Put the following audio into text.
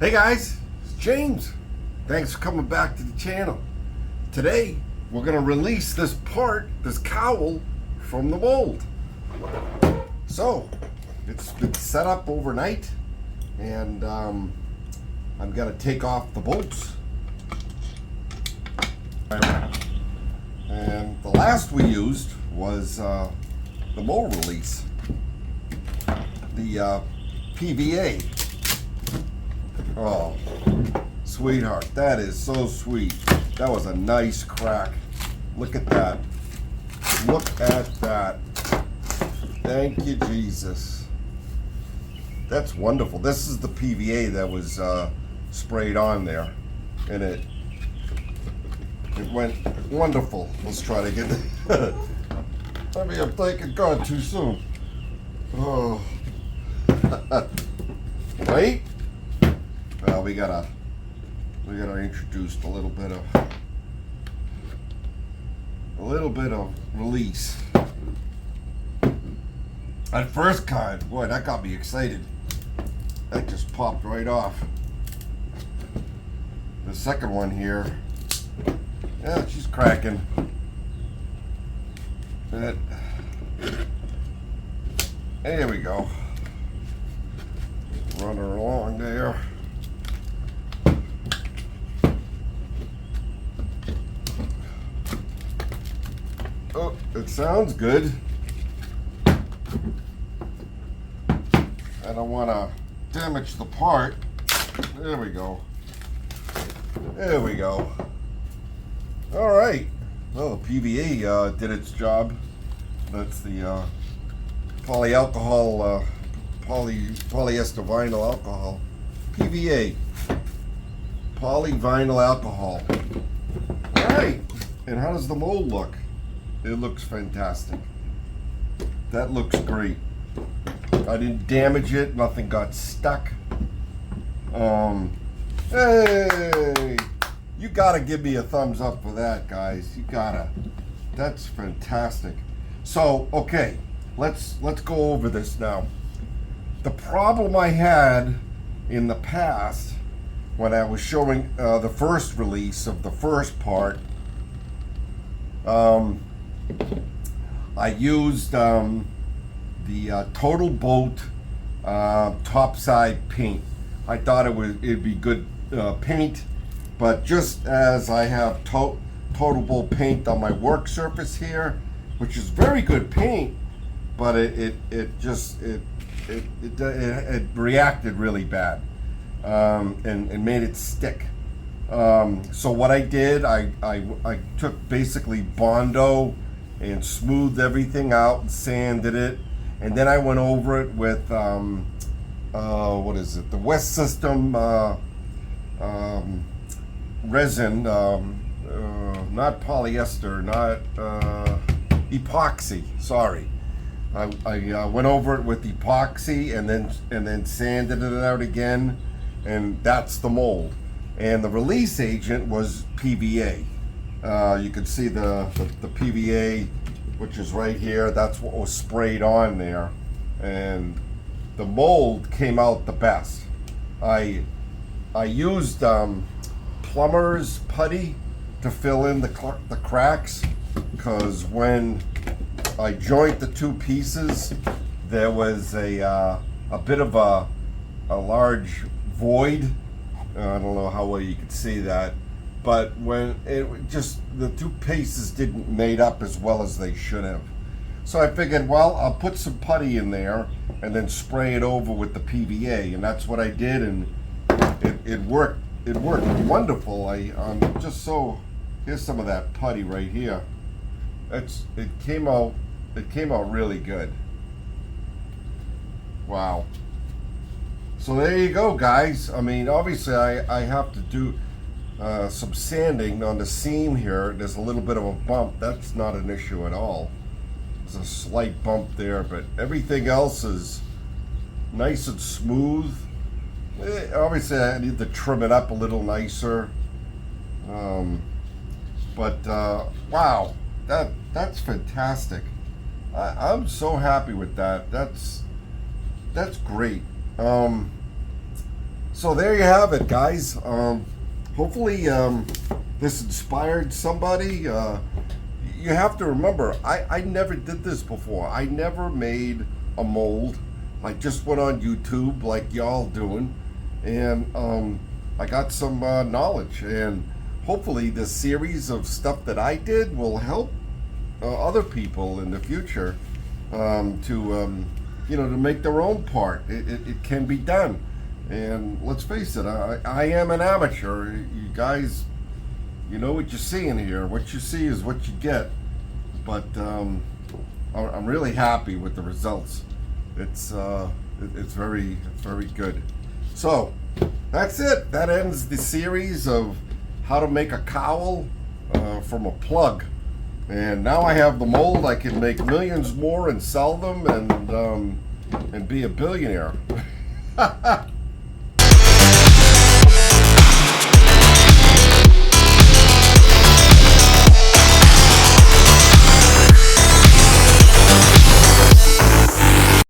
Hey guys, it's James. Thanks for coming back to the channel. Today, we're going to release this part, this cowl, from the mold. So, it's been set up overnight, and I'm going to take off the bolts. And the last we used was the mold release, the PVA. Oh, sweetheart, that is so sweet. That was a nice crack. Look at that. Look at that. Thank you, Jesus. That's wonderful. This is the PVA that was sprayed on there, and it went wonderful. Let's try to get it. I mean, I'm thanking God too soon. Oh. Wait. Well, we gotta introduce a little bit of release. At first kind, boy, that got me excited. That just popped right off. The second one here, yeah, she's cracking. There we go. Run her along there. Oh, it sounds good. I don't want to damage the part. There we go. There we go. All right. Well, the PVA did its job. That's the polyalcohol, polyester vinyl alcohol. PVA. Polyvinyl alcohol. All right. And how does the mold look? It looks fantastic. That looks great. I didn't damage it. Nothing got stuck. Hey, you gotta give me a thumbs up for that, guys. You gotta. That's fantastic. So, okay, let's go over this now. The problem I had in the past when I was showing the first release of the first part, I used the Total Boat topside paint. I thought it'd be good paint, but just as I have Total Boat paint on my work surface here, which is very good paint, but it reacted really bad and made it stick. So what I did, I took basically Bondo and smoothed everything out and sanded it, and then I went over it with what is it, the West System resin, not polyester, not epoxy, sorry. I went over it with epoxy and then sanded it out again, and that's the mold. And the release agent was PVA. You can see the PVA, which is right here. That's what was sprayed on there, and the mold came out the best. I used plumber's putty to fill in the cracks, because when I joined the two pieces, there was a bit of a large void. I don't know how well you could see that, but when the two pieces didn't made up as well as they should have. So I figured, well, I'll put some putty in there and then spray it over with the PVA, and that's what I did, and it worked. It worked wonderful. Here's some of that putty right here. It came out really good. Wow. So there you go, guys. I mean, obviously I have to do some sanding on the seam here. There's a little bit of a bump. That's not an issue at all. There's a slight bump there, but everything else is nice and smooth. Obviously I need to trim it up a little nicer. Wow, that's fantastic. I'm so happy with that. That's great. So there you have it, guys. Hopefully this inspired somebody. You have to remember, I never did this before. I never made a mold. I just went on YouTube like y'all doing, and I got some knowledge, and hopefully this series of stuff that I did will help other people in the future to to make their own part. It can be done, and let's face it, I am an amateur. You guys, you know what you're seeing here. What you see is what you get. But I'm really happy with the results. It's very good. So that's it. That ends the series of how to make a cowl from a plug. And now I have the mold. I can make millions more and sell them and be a billionaire.